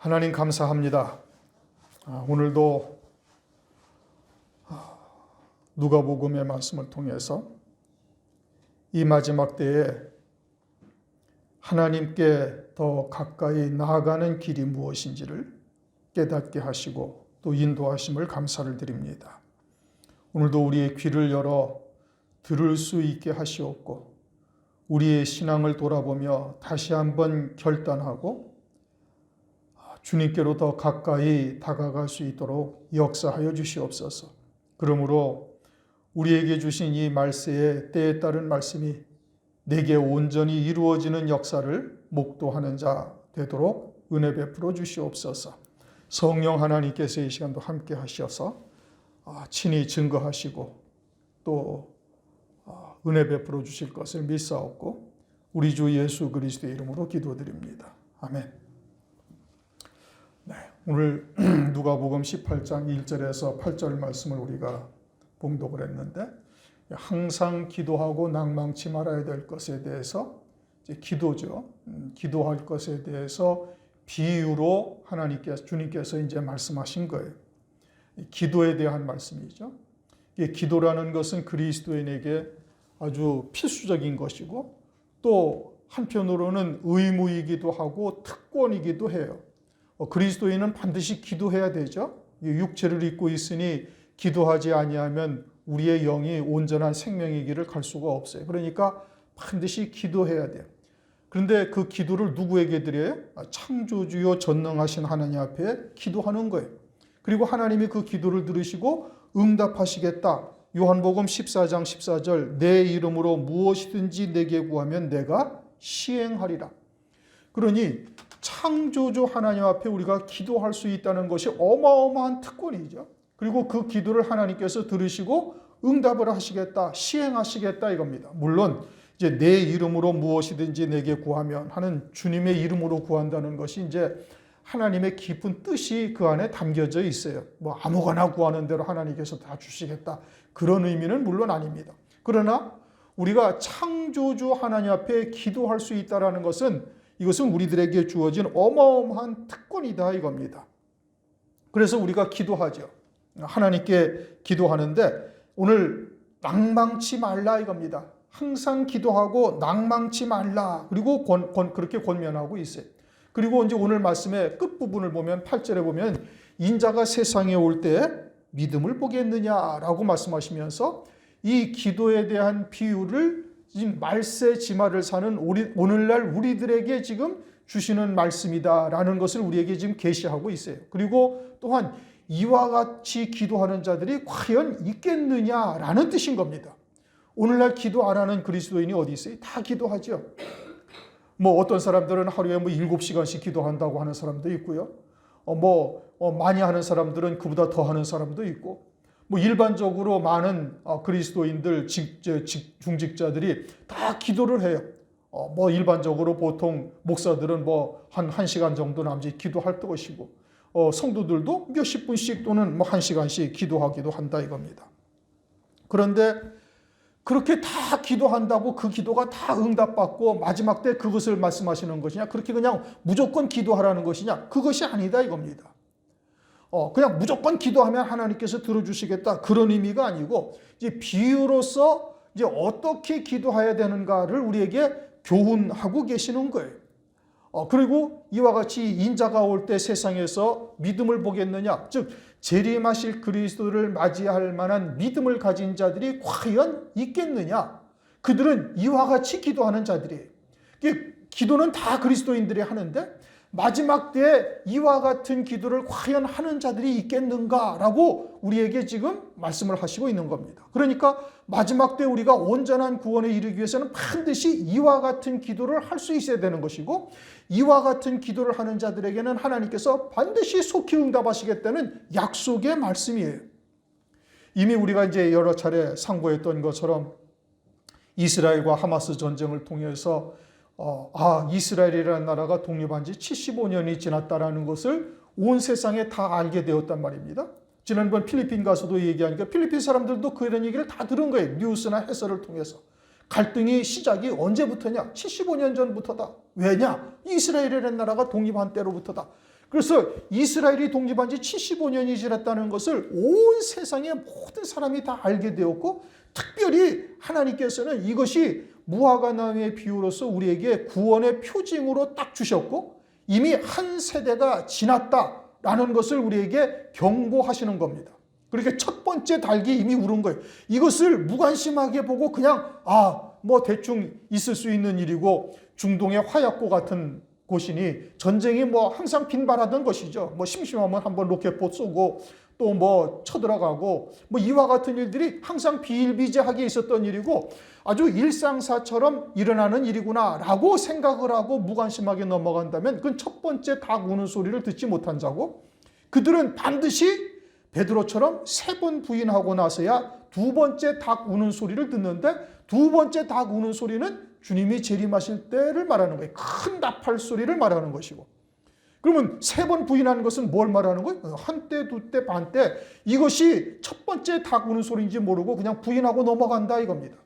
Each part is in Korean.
하나님 감사합니다. 오늘도 누가복음의 말씀을 통해서 이 마지막 때에 하나님께 더 가까이 나아가는 길이 무엇인지를 깨닫게 하시고 또 인도하심을 감사를 드립니다. 오늘도 우리의 귀를 열어 들을 수 있게 하시옵고 우리의 신앙을 돌아보며 다시 한번 결단하고 주님께로 더 가까이 다가갈 수 있도록 역사하여 주시옵소서. 그러므로 우리에게 주신 이 말세의 때에 따른 말씀이 내게 온전히 이루어지는 역사를 목도하는 자 되도록 은혜 베풀어 주시옵소서. 성령 하나님께서 이 시간도 함께 하셔서 친히 증거하시고 또 은혜 베풀어 주실 것을 믿사옵고 우리 주 예수 그리스도의 이름으로 기도드립니다. 아멘. 네, 오늘 누가복음 18장 1절에서 8절 말씀을 우리가 봉독을 했는데 항상 기도하고 낭망치 말아야 될 것에 대해서 이제 기도죠. 기도할 것에 대해서 비유로 주님께서 이제 말씀하신 거예요. 기도에 대한 말씀이죠. 기도라는 것은 그리스도인에게 아주 필수적인 것이고 또 한편으로는 의무이기도 하고 특권이기도 해요. 그리스도인은 반드시 기도해야 되죠. 육체를 입고 있으니 기도하지 아니하면 우리의 영이 온전한 생명의 길을 갈 수가 없어요. 그러니까 반드시 기도해야 돼요. 그런데 그 기도를 누구에게 드려요? 창조주요 전능하신 하나님 앞에 기도하는 거예요. 그리고 하나님이 그 기도를 들으시고 응답하시겠다. 요한복음 14장 14절 내 이름으로 무엇이든지 내게 구하면 내가 시행하리라. 그러니 창조주 하나님 앞에 우리가 기도할 수 있다는 것이 어마어마한 특권이죠. 그리고 그 기도를 하나님께서 들으시고 응답을 하시겠다, 시행하시겠다 이겁니다. 물론 이제 내 이름으로 무엇이든지 내게 구하면 하는 주님의 이름으로 구한다는 것이 이제 하나님의 깊은 뜻이 그 안에 담겨져 있어요. 뭐 아무거나 구하는 대로 하나님께서 다 주시겠다. 그런 의미는 물론 아닙니다. 그러나 우리가 창조주 하나님 앞에 기도할 수 있다는 것은 이것은 우리들에게 주어진 어마어마한 특권이다 이겁니다. 그래서 우리가 기도하죠. 하나님께 기도하는데 오늘 낭망치 말라 이겁니다. 항상 기도하고 낭망치 말라. 그리고 그렇게 권면하고 있어요. 그리고 이제 오늘 말씀의 끝부분을 보면 8절에 보면 인자가 세상에 올 때 믿음을 보겠느냐라고 말씀하시면서 이 기도에 대한 비유를 지금 말세 지마를 사는 오늘날 우리들에게 지금 주시는 말씀이다라는 것을 우리에게 지금 계시하고 있어요. 그리고 또한 이와 같이 기도하는 자들이 과연 있겠느냐라는 뜻인 겁니다. 오늘날 기도 안 하는 그리스도인이 어디 있어요? 다 기도하죠. 뭐 어떤 사람들은 하루에 7시간씩 기도한다고 하는 사람도 있고요. 많이 하는 사람들은 그보다 더 하는 사람도 있고 일반적으로 많은 그리스도인들, 중직자들이 다 기도를 해요. 일반적으로 보통 목사들은 한 1시간 정도 남짓 기도할 것이고, 성도들도 몇십 분씩 또는 1시간씩 기도하기도 한다 이겁니다. 그런데 그렇게 다 기도한다고 그 기도가 다 응답받고 마지막 때 그것을 말씀하시는 것이냐? 그렇게 그냥 무조건 기도하라는 것이냐? 그것이 아니다 이겁니다. 그냥 무조건 기도하면 하나님께서 들어주시겠다 그런 의미가 아니고 이제 비유로서 이제 어떻게 기도해야 되는가를 우리에게 교훈하고 계시는 거예요. 그리고 이와 같이 인자가 올 때 세상에서 믿음을 보겠느냐, 즉 재림하실 그리스도를 맞이할 만한 믿음을 가진 자들이 과연 있겠느냐? 그들은 이와 같이 기도하는 자들이에요. 기도는 다 그리스도인들이 하는데 마지막 때에 이와 같은 기도를 과연 하는 자들이 있겠는가라고 우리에게 지금 말씀을 하시고 있는 겁니다. 그러니까 마지막 때 우리가 온전한 구원에 이르기 위해서는 반드시 이와 같은 기도를 할 수 있어야 되는 것이고 이와 같은 기도를 하는 자들에게는 하나님께서 반드시 속히 응답하시겠다는 약속의 말씀이에요. 이미 우리가 이제 여러 차례 상고했던 것처럼 이스라엘과 하마스 전쟁을 통해서 이스라엘이라는 나라가 독립한 지 75년이 지났다는 것을 온 세상에 다 알게 되었단 말입니다. 지난번 필리핀 가서도 얘기하니까 필리핀 사람들도 그런 얘기를 다 들은 거예요. 뉴스나 해설을 통해서. 갈등이 시작이 언제부터냐? 75년 전부터다. 왜냐? 이스라엘이라는 나라가 독립한 때로부터다. 그래서 이스라엘이 독립한 지 75년이 지났다는 것을 온 세상의 모든 사람이 다 알게 되었고, 특별히 하나님께서는 이것이 무화과나무의 비유로서 우리에게 구원의 표징으로 딱 주셨고, 이미 한 세대가 지났다라는 것을 우리에게 경고하시는 겁니다. 그렇게 첫 번째 닭이 이미 울은 거예요. 이것을 무관심하게 보고 그냥 뭐 대충 있을 수 있는 일이고, 중동의 화약고 같은 곳이니 전쟁이 뭐 항상 빈발하던 것이죠. 뭐 심심하면 한번 로켓포 쏘고 또 뭐 쳐들어가고 뭐 이와 같은 일들이 항상 비일비재하게 있었던 일이고, 아주 일상사처럼 일어나는 일이구나라고 생각을 하고 무관심하게 넘어간다면 그건 첫 번째 닭 우는 소리를 듣지 못한 자고, 그들은 반드시 베드로처럼 3번 부인하고 나서야 두 번째 닭 우는 소리를 듣는데, 두 번째 닭 우는 소리는 주님이 재림하실 때를 말하는 거예요. 큰 나팔 소리를 말하는 것이고. 그러면 3번 부인하는 것은 뭘 말하는 거예요? 한때, 두때, 반때 이것이 첫 번째 닭 우는 소리인지 모르고 그냥 부인하고 넘어간다 이겁니다.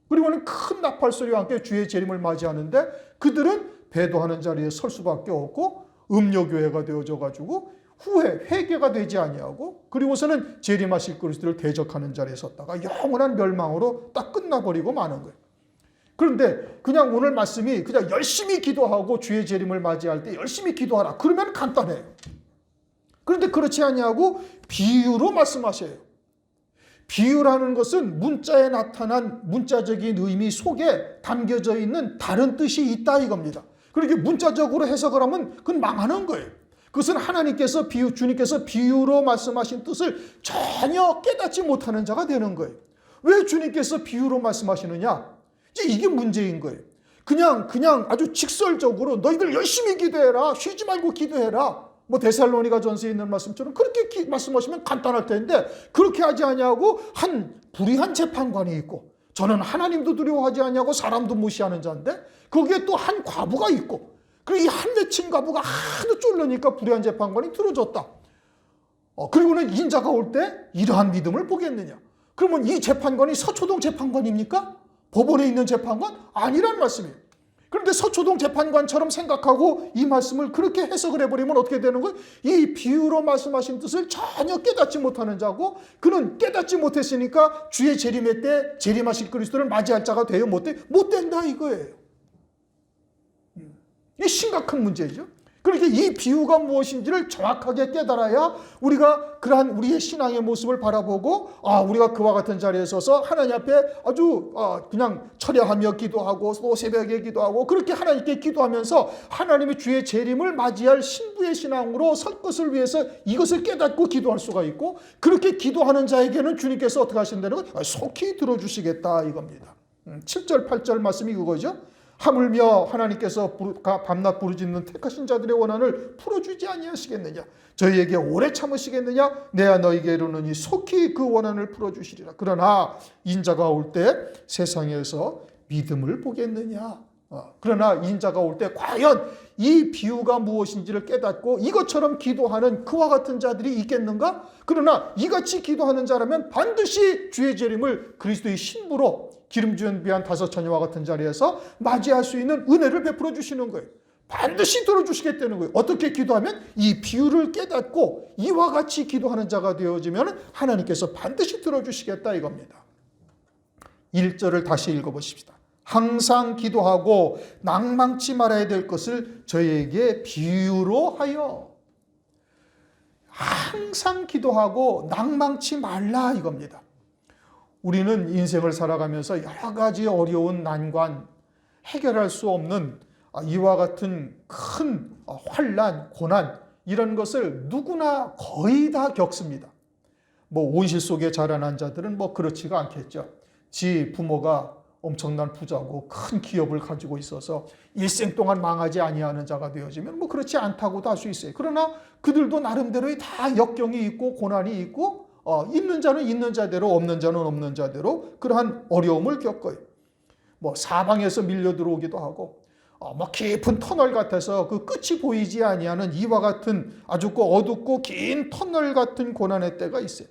그리고는 큰 나팔 소리와 함께 주의 재림을 맞이하는데, 그들은 배도하는 자리에 설 수밖에 없고 음료교회가 되어져 가지고 후회, 회개가 되지 아니하고, 그리고서는 재림하실 그리스도를 대적하는 자리에 섰다가 영원한 멸망으로 딱 끝나버리고 마는 거예요. 그런데 그냥 오늘 말씀이 그냥 열심히 기도하고 주의 재림을 맞이할 때 열심히 기도하라, 그러면 간단해요. 그런데 그렇지 아니하고 비유로 말씀하셔요. 비유라는 것은 문자에 나타난 문자적인 의미 속에 담겨져 있는 다른 뜻이 있다 이겁니다. 그렇게 문자적으로 해석을 하면 그건 망하는 거예요. 그것은 하나님께서 주님께서 비유로 말씀하신 뜻을 전혀 깨닫지 못하는 자가 되는 거예요. 왜 주님께서 비유로 말씀하시느냐? 이제 이게 문제인 거예요. 그냥 아주 직설적으로 너희들 열심히 기도해라, 쉬지 말고 기도해라, 뭐 데살로니가 전서에 있는 말씀처럼 그렇게 말씀하시면 간단할 텐데, 그렇게 하지 아니하고 한 불의한 재판관이 있고, 저는 하나님도 두려워하지 아니하고 사람도 무시하는 자인데, 거기에 또 한 과부가 있고, 그리고 이 한 맺힌 과부가 하도 쫄르니까 불의한 재판관이 들어줬다. 그리고는 인자가 올 때 이러한 믿음을 보겠느냐? 그러면 이 재판관이 서초동 재판관입니까? 법원에 있는 재판관? 아니란 말씀이에요. 그런데 서초동 재판관처럼 생각하고 이 말씀을 그렇게 해석을 해버리면 어떻게 되는 거예요? 이 비유로 말씀하신 뜻을 전혀 깨닫지 못하는 자고, 그는 깨닫지 못했으니까 주의 재림의 때 재림하실 그리스도를 맞이할 자가 돼요? 못 된다 이거예요. 이게 심각한 문제죠. 그러니까 이 비유가 무엇인지를 정확하게 깨달아야 우리가 그러한 우리의 신앙의 모습을 바라보고, 우리가 그와 같은 자리에 서서 하나님 앞에 아주 그냥 철야하며 기도하고 또 새벽에 기도하고 그렇게 하나님께 기도하면서 하나님의 주의 재림을 맞이할 신부의 신앙으로 설 것을 위해서 이것을 깨닫고 기도할 수가 있고, 그렇게 기도하는 자에게는 주님께서 어떻게 하신다는 건 속히 들어주시겠다 이겁니다. 7절 8절 말씀이 그거죠. 하물며 하나님께서 밤낮 부르짖는 택하신 자들의 원한을 풀어주지 아니하시겠느냐? 저희에게 오래 참으시겠느냐? 내가 너희에게 이르노니 속히 그 원한을 풀어주시리라. 그러나 인자가 올 때 세상에서 믿음을 보겠느냐? 그러나 인자가 올 때 과연 이 비유가 무엇인지를 깨닫고 이것처럼 기도하는 그와 같은 자들이 있겠는가? 그러나 이같이 기도하는 자라면 반드시 주의 재림을 그리스도의 신부로 기름 준비한 5 처녀와 같은 자리에서 맞이할 수 있는 은혜를 베풀어 주시는 거예요. 반드시 들어주시겠다는 거예요. 어떻게 기도하면? 이 비유를 깨닫고 이와 같이 기도하는 자가 되어지면 하나님께서 반드시 들어주시겠다 이겁니다. 1절을 다시 읽어보십시다. 항상 기도하고 낭망치 말아야 될 것을 저희에게 비유로 하여. 항상 기도하고 낭망치 말라 이겁니다. 우리는 인생을 살아가면서 여러 가지 어려운 난관, 해결할 수 없는 이와 같은 큰 환난, 고난 이런 것을 누구나 거의 다 겪습니다. 뭐 온실 속에 자라난 자들은 뭐 그렇지가 않겠죠. 지 부모가 엄청난 부자고 큰 기업을 가지고 있어서 일생 동안 망하지 아니하는 자가 되어지면 뭐 그렇지 않다고도 할 수 있어요. 그러나 그들도 나름대로의 다 역경이 있고 고난이 있고, 있는 자는 있는 자대로 없는 자는 없는 자대로 그러한 어려움을 겪어요. 뭐 사방에서 밀려 들어오기도 하고, 뭐 깊은 터널 같아서 그 끝이 보이지 아니하는 이와 같은 아주 어둡고 긴 터널 같은 고난의 때가 있어요.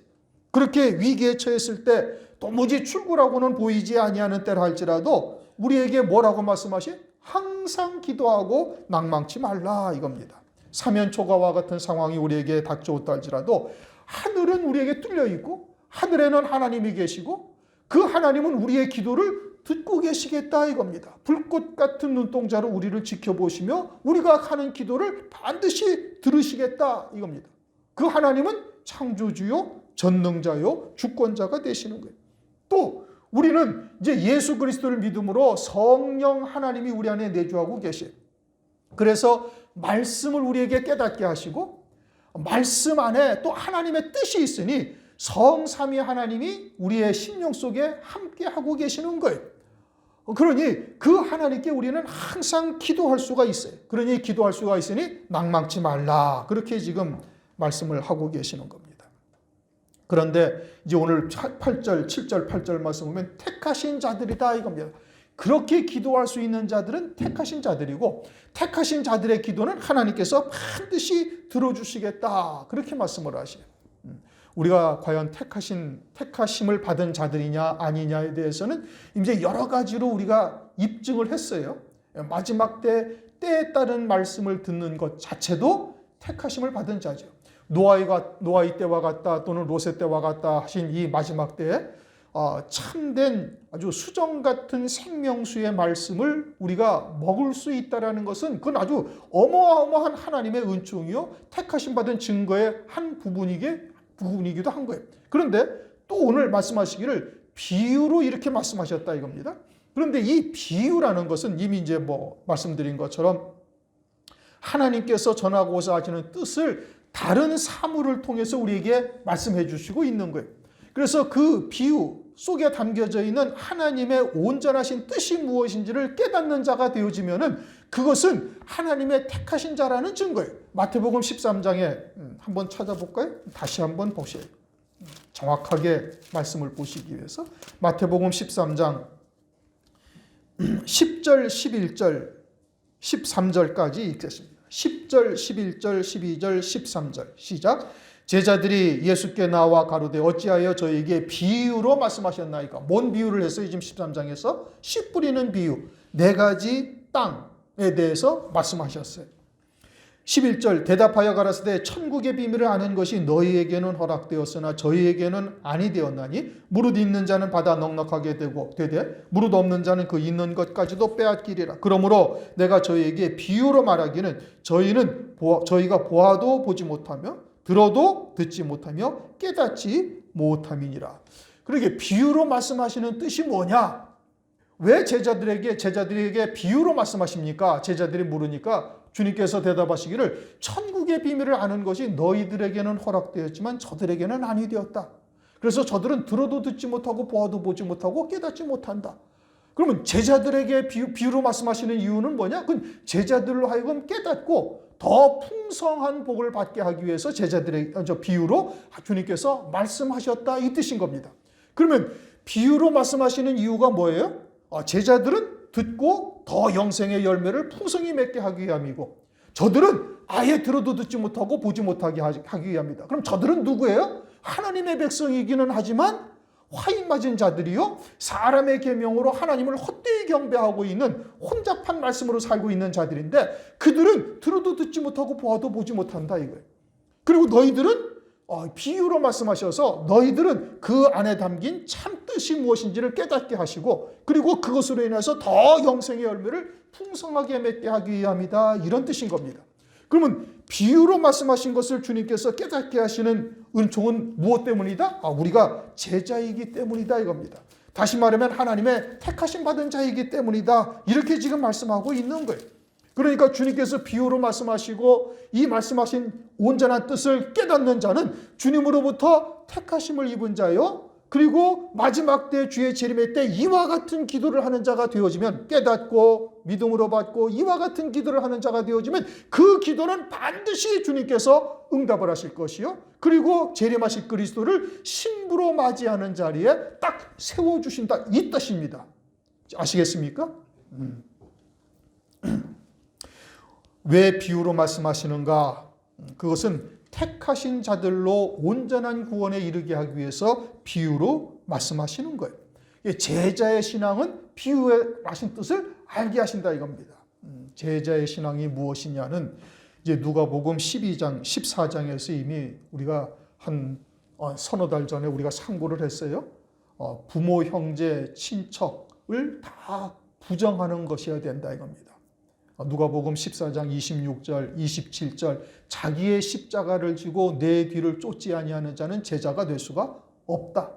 그렇게 위기에 처했을 때 도무지 출구라고는 보이지 아니하는 때라 할지라도 우리에게 뭐라고 말씀하시? 항상 기도하고 낭망치 말라 이겁니다. 사면초가와 같은 상황이 우리에게 닥쳐왔다 할지라도 하늘은 우리에게 뚫려 있고 하늘에는 하나님이 계시고 그 하나님은 우리의 기도를 듣고 계시겠다 이겁니다. 불꽃 같은 눈동자로 우리를 지켜보시며 우리가 하는 기도를 반드시 들으시겠다 이겁니다. 그 하나님은 창조주요, 전능자요, 주권자가 되시는 거예요. 또 우리는 이제 예수 그리스도를 믿음으로 성령 하나님이 우리 안에 내주하고 계셔요. 그래서 말씀을 우리에게 깨닫게 하시고 말씀 안에 또 하나님의 뜻이 있으니 성삼위 하나님이 우리의 심령 속에 함께 하고 계시는 거예요. 그러니 그 하나님께 우리는 항상 기도할 수가 있어요. 그러니 기도할 수가 있으니 낭망치 말라. 그렇게 지금 말씀을 하고 계시는 겁니다. 그런데 이제 오늘 8절, 7절, 8절 말씀 보면 택하신 자들이다 이겁니다. 그렇게 기도할 수 있는 자들은 택하신 자들이고 택하신 자들의 기도는 하나님께서 반드시 들어주시겠다. 그렇게 말씀을 하셔요. 우리가 과연 택하심을 받은 자들이냐 아니냐에 대해서는 이제 여러 가지로 우리가 입증을 했어요. 마지막 때에 따른 말씀을 듣는 것 자체도 택하심을 받은 자죠. 노아의 때와 같다 또는 롯의 때와 같다 하신 이 마지막 때에 참된 아주 수정 같은 생명수의 말씀을 우리가 먹을 수 있다는 것은 그건 아주 어마어마한 하나님의 은총이요 택하심 받은 증거의 한 부분이기도 한 거예요. 그런데 또 오늘 말씀하시기를 비유로 이렇게 말씀하셨다 이겁니다. 그런데 이 비유라는 것은 이미 이제 말씀드린 것처럼 하나님께서 전하고자 하시는 뜻을 다른 사물을 통해서 우리에게 말씀해 주시고 있는 거예요. 그래서 그 비유 속에 담겨져 있는 하나님의 온전하신 뜻이 무엇인지를 깨닫는 자가 되어지면은 그것은 하나님의 택하신 자라는 증거예요. 마태복음 13장에 한번 찾아볼까요? 다시 한번 보세요. 정확하게 말씀을 보시기 위해서 마태복음 13장 10절, 11절, 13절까지 읽겠습니다. 10절, 11절, 12절, 13절 시작. 제자들이 예수께 나와 가로되 어찌하여 저에게 비유로 말씀하셨나이까? 뭔 비유를 했어요? 지금 13장에서 씨 뿌리는 비유 4가지 땅에 대해서 말씀하셨어요. 11절 대답하여 가라사대 천국의 비밀을 아는 것이 너희에게는 허락되었으나 저희에게는 아니 되었나니 무릇 있는 자는 받아 넉넉하게 되되 무릇 없는 자는 그 있는 것까지도 빼앗기리라. 그러므로 내가 저희에게 비유로 말하기는 저희가 보아도 보지 못하며 들어도 듣지 못하며 깨닫지 못함이니라. 그러게 비유로 말씀하시는 뜻이 뭐냐? 왜 제자들에게 비유로 말씀하십니까? 제자들이 물으니까 주님께서 대답하시기를 천국의 비밀을 아는 것이 너희들에게는 허락되었지만 저들에게는 아니 되었다. 그래서 저들은 들어도 듣지 못하고 보아도 보지 못하고 깨닫지 못한다. 그러면 제자들에게 비유로 말씀하시는 이유는 뭐냐? 그건 제자들로 하여금 깨닫고 더 풍성한 복을 받게 하기 위해서 비유로 주님께서 말씀하셨다 이 뜻인 겁니다. 그러면 비유로 말씀하시는 이유가 뭐예요? 제자들은 듣고 더 영생의 열매를 풍성히 맺게 하기 위함이고 저들은 아예 들어도 듣지 못하고 보지 못하게 하기 위함이다. 그럼 저들은 누구예요? 하나님의 백성이기는 하지만 화인 맞은 자들이요 사람의 계명으로 하나님을 헛되이 경배하고 있는 혼잡한 말씀으로 살고 있는 자들인데 그들은 들어도 듣지 못하고 보아도 보지 못한다 이거예요. 그리고 너희들은 비유로 말씀하셔서 너희들은 그 안에 담긴 참 뜻이 무엇인지를 깨닫게 하시고 그리고 그것으로 인해서 더 영생의 열매를 풍성하게 맺게 하기 위함이다 이런 뜻인 겁니다. 그러면 비유로 말씀하신 것을 주님께서 깨닫게 하시는 은총은 무엇 때문이다? 우리가 제자이기 때문이다 이겁니다. 다시 말하면 하나님의 택하심 받은 자이기 때문이다. 이렇게 지금 말씀하고 있는 거예요. 그러니까 주님께서 비유로 말씀하시고 이 말씀하신 온전한 뜻을 깨닫는 자는 주님으로부터 택하심을 입은 자요. 그리고 마지막 때 주의 재림의 때 이와 같은 기도를 하는 자가 되어지면 깨닫고 믿음으로 받고 이와 같은 기도를 하는 자가 되어지면 그 기도는 반드시 주님께서 응답을 하실 것이요. 그리고 재림하실 그리스도를 신부로 맞이하는 자리에 딱 세워주신다 이 뜻입니다. 아시겠습니까? 왜 비유로 말씀하시는가? 그것은 택하신 자들로 온전한 구원에 이르게 하기 위해서 비유로 말씀하시는 거예요. 제자의 신앙은 비유에 하신 뜻을 알게 하신다 이겁니다. 제자의 신앙이 무엇이냐는 이제 누가복음 12장, 14장에서 이미 우리가 한 서너 달 전에 우리가 상고를 했어요. 부모, 형제, 친척을 다 부정하는 것이어야 된다 이겁니다. 누가복음 14장 26절, 27절 자기의 십자가를 지고 내 뒤를 쫓지 아니하는 자는 제자가 될 수가 없다.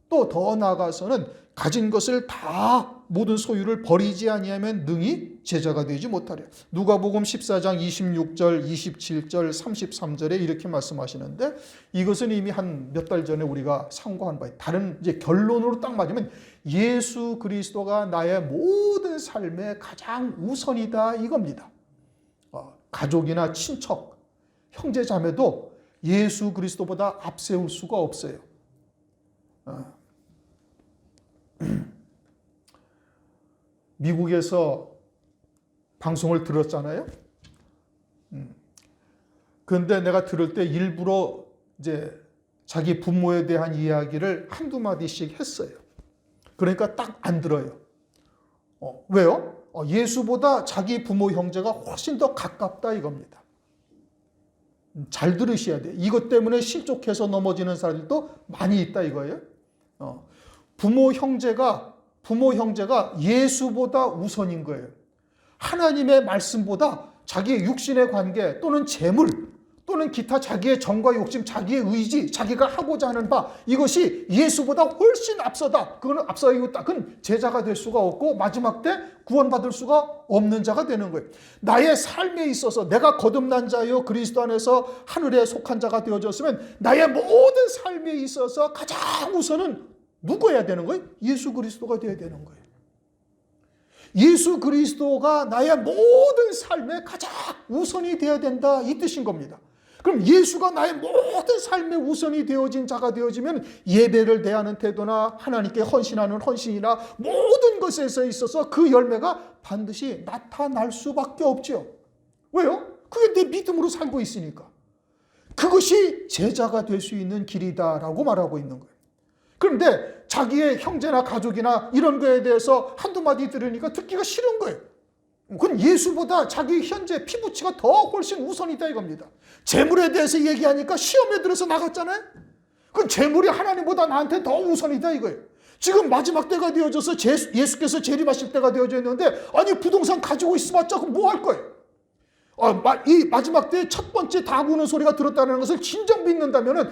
또 더 나아가서는 가진 것을 다 모든 소유를 버리지 아니하면 능히 제자가 되지 못하리라. 누가복음 14장 26절, 27절, 33절에 이렇게 말씀하시는데 이것은 이미 한 몇 달 전에 우리가 상고한 바에 다른 이제 결론으로 딱 맞으면 예수 그리스도가 나의 모든 삶의 가장 우선이다 이겁니다. 가족이나 친척, 형제 자매도 예수 그리스도보다 앞세울 수가 없어요. 미국에서 방송을 들었잖아요. 그런데 내가 들을 때 일부러 이제 자기 부모에 대한 이야기를 한두 마디씩 했어요. 그러니까 딱 안 들어요. 왜요? 예수보다 자기 부모 형제가 훨씬 더 가깝다 이겁니다. 잘 들으셔야 돼요. 이것 때문에 실족해서 넘어지는 사람들도 많이 있다 이거예요. 부모 형제가 예수보다 우선인 거예요. 하나님의 말씀보다 자기의 육신의 관계 또는 재물 또는 기타 자기의 정과 욕심, 자기의 의지, 자기가 하고자 하는 바 이것이 예수보다 훨씬 앞서다. 그거는 앞서고 있다. 그건 제자가 될 수가 없고 마지막 때 구원받을 수가 없는 자가 되는 거예요. 나의 삶에 있어서 내가 거듭난 자여 그리스도 안에서 하늘에 속한 자가 되어졌으면 나의 모든 삶에 있어서 가장 우선은 누구여야 되는 거예요? 예수 그리스도가 되어야 되는 거예요. 예수 그리스도가 나의 모든 삶의 가장 우선이 되어야 된다 이 뜻인 겁니다. 그럼 예수가 나의 모든 삶의 우선이 되어진 자가 되어지면 예배를 대하는 태도나 하나님께 헌신하는 헌신이나 모든 것에서 있어서 그 열매가 반드시 나타날 수밖에 없죠. 왜요? 그게 내 믿음으로 살고 있으니까. 그것이 제자가 될 수 있는 길이다라고 말하고 있는 거예요. 그런데 자기의 형제나 가족이나 이런 거에 대해서 한두 마디 들으니까 듣기가 싫은 거예요. 그건 예수보다 자기 현재 피부치가 더 훨씬 우선이다 이겁니다. 재물에 대해서 얘기하니까 시험에 들어서 나갔잖아요. 그건 재물이 하나님보다 나한테 더 우선이다 이거예요. 지금 마지막 때가 되어져서 예수께서 재림하실 때가 되어져 있는데 아니 부동산 가지고 있어봤자 그럼 뭐 할 거예요? 이 마지막 때에 첫 번째 다 우는 소리가 들었다는 것을 진정 믿는다면은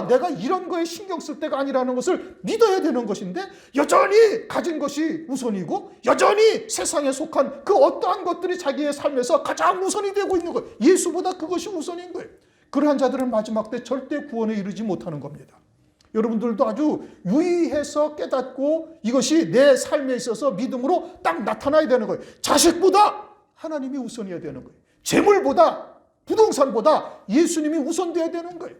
내가 이런 거에 신경 쓸 때가 아니라는 것을 믿어야 되는 것인데 여전히 가진 것이 우선이고 여전히 세상에 속한 그 어떠한 것들이 자기의 삶에서 가장 우선이 되고 있는 거예요. 예수보다 그것이 우선인 거예요. 그러한 자들은 마지막 때 절대 구원에 이르지 못하는 겁니다. 여러분들도 아주 유의해서 깨닫고 이것이 내 삶에 있어서 믿음으로 딱 나타나야 되는 거예요. 자식보다 하나님이 우선이어야 되는 거예요. 재물보다 부동산보다 예수님이 우선돼야 되는 거예요.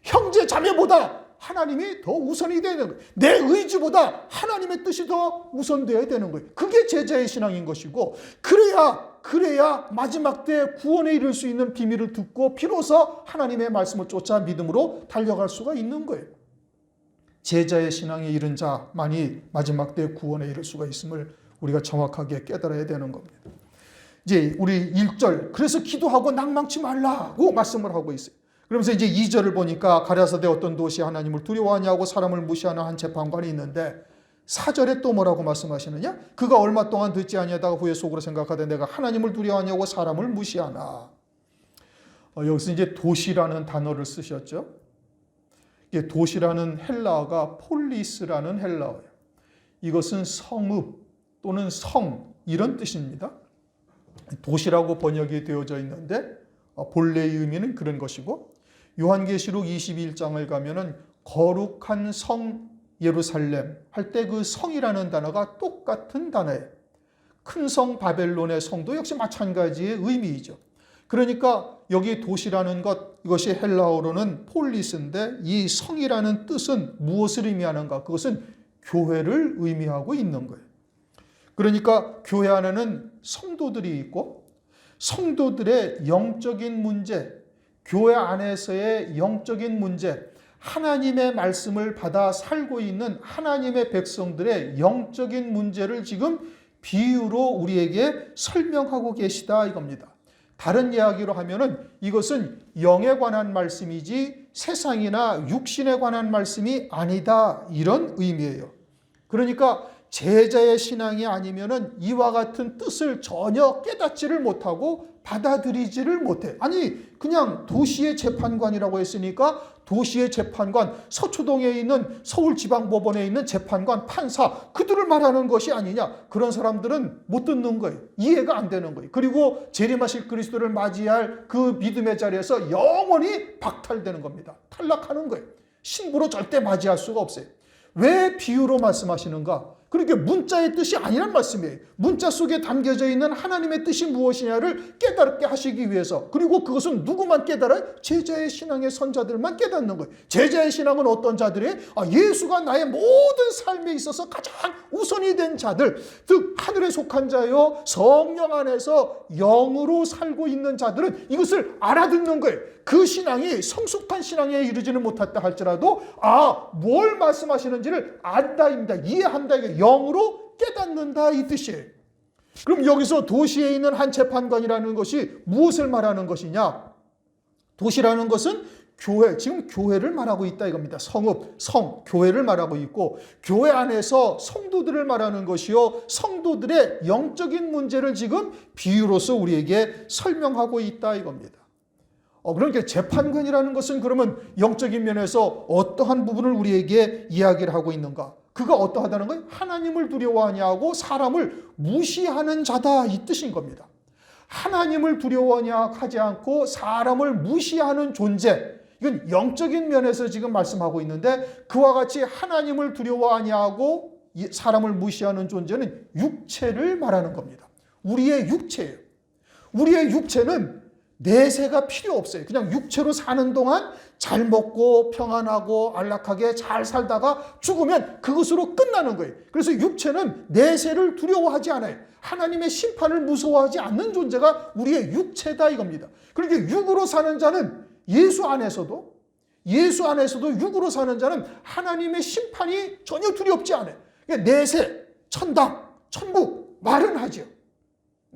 형제 자매보다 하나님이 더 우선이 되는 거예요. 내 의지보다 하나님의 뜻이 더 우선돼야 되는 거예요. 그게 제자의 신앙인 것이고 그래야 마지막 때 구원에 이를 수 있는 비밀을 듣고 비로소 하나님의 말씀을 쫓아 믿음으로 달려갈 수가 있는 거예요. 제자의 신앙에 이른 자만이 마지막 때 구원에 이를 수가 있음을 우리가 정확하게 깨달아야 되는 겁니다. 이제 우리 1절 그래서 기도하고 낭망치 말라고 말씀을 하고 있어요. 그러면서 이제 2절을 보니까 가랴사대 어떤 도시 하나님을 두려워하냐고 사람을 무시하는 한 재판관이 있는데 4절에 또 뭐라고 말씀하시느냐? 그가 얼마 동안 듣지 아니하다가 후에 속으로 생각하되 내가 하나님을 두려워하냐고 사람을 무시하나. 여기서 이제 도시라는 단어를 쓰셨죠. 이게 도시라는 헬라어가 폴리스라는 헬라어예요. 이것은 성읍 또는 성 이런 뜻입니다. 도시라고 번역이 되어져 있는데 본래의 의미는 그런 것이고 요한계시록 21장을 가면은 거룩한 성 예루살렘 할 때 그 성이라는 단어가 똑같은 단어예요. 큰 성 바벨론의 성도 역시 마찬가지의 의미이죠. 그러니까 여기 도시라는 것 이것이 헬라어로는 폴리스인데 이 성이라는 뜻은 무엇을 의미하는가? 그것은 교회를 의미하고 있는 거예요. 그러니까 교회 안에는 성도들이 있고 성도들의 영적인 문제, 교회 안에서의 영적인 문제, 하나님의 말씀을 받아 살고 있는 하나님의 백성들의 영적인 문제를 지금 비유로 우리에게 설명하고 계시다 이겁니다. 다른 이야기로 하면은 이것은 영에 관한 말씀이지 세상이나 육신에 관한 말씀이 아니다, 이런 의미예요. 그러니까 제자의 신앙이 아니면은 이와 같은 뜻을 전혀 깨닫지를 못하고 받아들이지를 못해. 아니, 그냥 도시의 재판관이라고 했으니까 도시의 재판관, 서초동에 있는 서울지방법원에 있는 재판관, 판사, 그들을 말하는 것이 아니냐. 그런 사람들은 못 듣는 거예요. 이해가 안 되는 거예요. 그리고 재림하실 그리스도를 맞이할 그 믿음의 자리에서 영원히 박탈되는 겁니다. 탈락하는 거예요. 신부로 절대 맞이할 수가 없어요. 왜 비유로 말씀하시는가? 그렇게 문자의 뜻이 아니란 말씀이에요. 문자 속에 담겨져 있는 하나님의 뜻이 무엇이냐를 깨닫게 하시기 위해서. 그리고 그것은 누구만 깨달아요? 제자의 신앙의 선자들만 깨닫는 거예요. 제자의 신앙은 어떤 자들이에요? 예수가 나의 모든 삶에 있어서 가장 우선이 된 자들, 즉 하늘에 속한 자요 성령 안에서 영으로 살고 있는 자들은 이것을 알아듣는 거예요. 그 신앙이 성숙한 신앙에 이르지는 못했다 할지라도 뭘 말씀하시는지를 안다입니다. 이해한다. 이게 영으로 깨닫는다, 이 뜻이에요. 그럼 여기서 도시에 있는 한 재판관이라는 것이 무엇을 말하는 것이냐? 도시라는 것은 교회, 지금 교회를 말하고 있다 이겁니다. 성읍, 교회를 말하고 있고, 교회 안에서 성도들을 말하는 것이요, 성도들의 영적인 문제를 지금 비유로서 우리에게 설명하고 있다 이겁니다. 그러니까 재판관이라는 것은 그러면 영적인 면에서 어떠한 부분을 우리에게 이야기를 하고 있는가? 그가 어떠하다는 거예요? 하나님을 두려워하냐고 사람을 무시하는 자다, 이 뜻인 겁니다. 하나님을 두려워하지 않고 사람을 무시하는 존재, 이건 영적인 면에서 지금 말씀하고 있는데, 그와 같이 하나님을 두려워하냐고 사람을 무시하는 존재는 육체를 말하는 겁니다. 우리의 육체예요. 우리의 육체는 내세가 필요 없어요. 그냥 육체로 사는 동안 잘 먹고 평안하고 안락하게 잘 살다가 죽으면 그것으로 끝나는 거예요. 그래서 육체는 내세를 두려워하지 않아요. 하나님의 심판을 무서워하지 않는 존재가 우리의 육체다 이겁니다. 그러니까 육으로 사는 자는 예수 안에서도 육으로 사는 자는 하나님의 심판이 전혀 두렵지 않아요. 그러니까 내세, 천당, 천국 말은 하죠.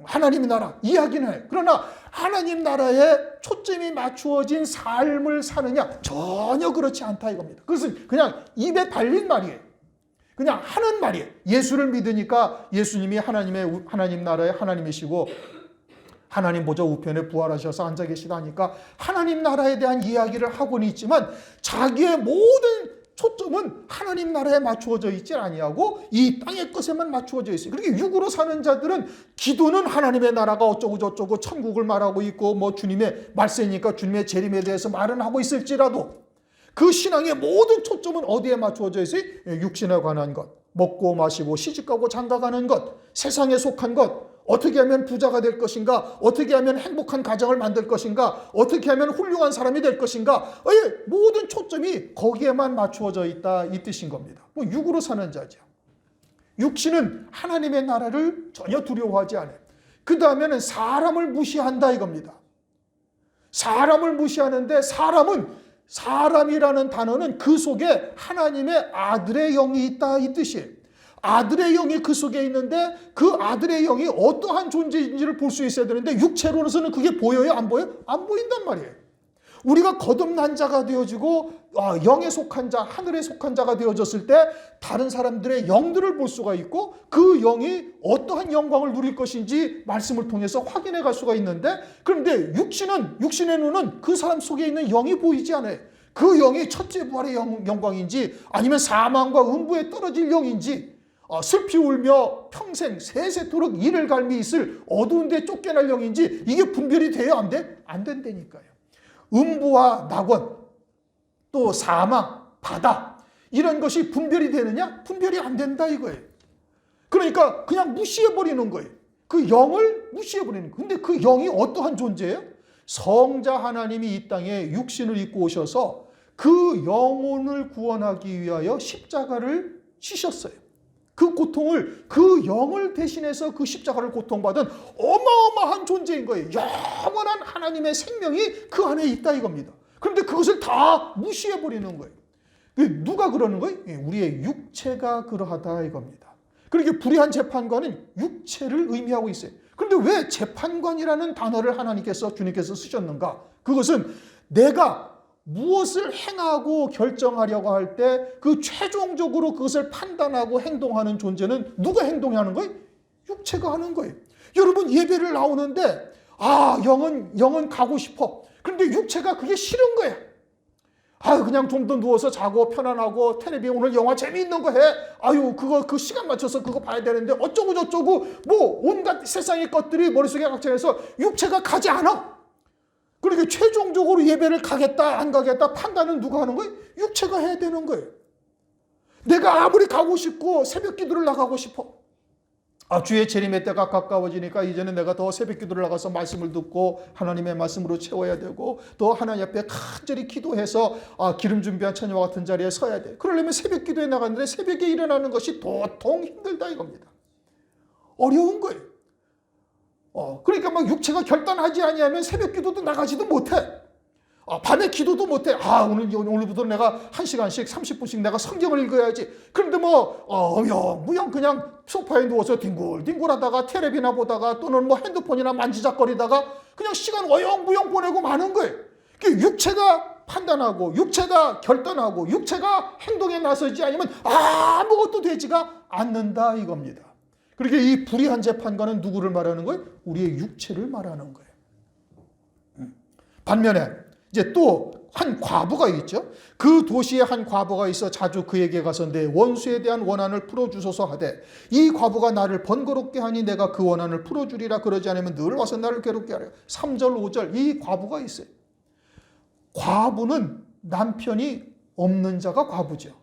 하나님의 나라 이야기는 해요. 그러나 하나님 나라에 초점이 맞추어진 삶을 사느냐? 전혀 그렇지 않다 이겁니다. 그것은 그냥 입에 달린 말이에요. 그냥 하는 말이에요. 예수를 믿으니까 예수님이 하나님 나라의 하나님이시고 하나님 보좌 우편에 부활하셔서 앉아 계시다니까 하나님 나라에 대한 이야기를 하고는 있지만 자기의 모든 초점은 하나님 나라에 맞추어져 있지 아니하고 이 땅의 것에만 맞추어져 있어요. 그렇게 육으로 사는 자들은 기도는 하나님의 나라가 어쩌고 저쩌고 천국을 말하고 있고 뭐 주님의 말세니까 주님의 재림에 대해서 말은 하고 있을지라도 그 신앙의 모든 초점은 어디에 맞추어져 있어요? 육신에 관한 것, 먹고 마시고 시집가고 장가가는 것, 세상에 속한 것, 어떻게 하면 부자가 될 것인가, 어떻게 하면 행복한 가정을 만들 것인가, 어떻게 하면 훌륭한 사람이 될 것인가, 모든 초점이 거기에만 맞추어져 있다 이 뜻인 겁니다. 육으로 사는 자죠. 육신은 하나님의 나라를 전혀 두려워하지 않아요. 그 다음에는 사람을 무시한다 이겁니다. 사람을 무시하는데 사람이라는 단어는 그 속에 하나님의 아들의 영이 있다 이 뜻이에요. 아들의 영이 그 속에 있는데 그 아들의 영이 어떠한 존재인지를 볼 수 있어야 되는데 육체로서는 그게 보여요? 안 보여요? 안 보인단 말이에요. 우리가 거듭난 자가 되어지고 영에 속한 자, 하늘에 속한 자가 되어졌을 때 다른 사람들의 영들을 볼 수가 있고 그 영이 어떠한 영광을 누릴 것인지 말씀을 통해서 확인해 갈 수가 있는데, 그런데 육신의 눈은 그 사람 속에 있는 영이 보이지 않아요. 그 영이 첫째 부활의 영광인지 아니면 사망과 음부에 떨어질 영인지 슬피 울며 평생 세세토록 이를 갈미 있을 어두운 데 쫓겨날 영인지 이게 분별이 돼요? 안 돼? 안 된다니까요. 음부와 낙원, 또 사망, 바다 이런 것이 분별이 되느냐? 분별이 안 된다 이거예요. 그러니까 그냥 무시해버리는 거예요. 그 영을 무시해버리는 거예요. 근데 그 영이 어떠한 존재예요? 성자 하나님이 이 땅에 육신을 입고 오셔서 그 영혼을 구원하기 위하여 십자가를 지셨어요. 그 고통을, 그 영을 대신해서 그 십자가를 고통받은 어마어마한 존재인 거예요. 영원한 하나님의 생명이 그 안에 있다 이겁니다. 그런데 그것을 다 무시해버리는 거예요. 누가 그러는 거예요? 우리의 육체가 그러하다 이겁니다. 그렇게 불의한 재판관은 육체를 의미하고 있어요. 그런데 근데 왜 재판관이라는 단어를 하나님께서 주님께서 쓰셨는가? 그것은 내가 무엇을 행하고 결정하려고 할 때 그 최종적으로 그것을 판단하고 행동하는 존재는 누가 행동하는 거예요? 육체가 하는 거예요. 여러분 예배를 나오는데 영은 가고 싶어. 그런데 육체가 그게 싫은 거야. 그냥 좀 더 누워서 자고 편안하고 텔레비 오늘 영화 재미있는 거 해. 그 시간 맞춰서 그거 봐야 되는데 어쩌고 저쩌고 뭐 온갖 세상의 것들이 머릿속에 각장해서 육체가 가지 않아. 그러니까 최종적으로 예배를 가겠다 안 가겠다 판단은 누가 하는 거예요? 육체가 해야 되는 거예요. 내가 아무리 가고 싶고 새벽 기도를 나가고 싶어. 주의 재림의 때가 가까워지니까 이제는 내가 더 새벽 기도를 나가서 말씀을 듣고 하나님의 말씀으로 채워야 되고 또 하나님 앞에 간절히 기도해서 기름 준비한 처녀와 같은 자리에 서야 돼. 그러려면 새벽 기도에 나갔는데 새벽에 일어나는 것이 도통 힘들다 이겁니다. 어려운 거예요. 그러니까 막 육체가 결단하지 아니하면 새벽 기도도 나가지도 못해. 밤에 기도도 못해. 오늘부터 내가 1시간씩 30분씩 내가 성경을 읽어야지. 그런데 무영 그냥 소파에 누워서 뒹굴뒹굴 하다가 텔레비나 보다가 또는 뭐 핸드폰이나 만지작거리다가 그냥 시간 어영부영 보내고 마는 거예요. 육체가 판단하고 육체가 결단하고 육체가 행동에 나서지 아니면 아무것도 되지가 않는다 이겁니다. 그렇게 이 불의한 재판관은 누구를 말하는 거예요? 우리의 육체를 말하는 거예요. 반면에 이제 또 한 과부가 있죠. 그 도시에 한 과부가 있어 자주 그에게 가서 내 원수에 대한 원한을 풀어주소서 하되 이 과부가 나를 번거롭게 하니 내가 그 원한을 풀어주리라. 그러지 않으면 늘 와서 나를 괴롭게 하려. 3절 5절 이 과부가 있어요. 과부는 남편이 없는 자가 과부죠.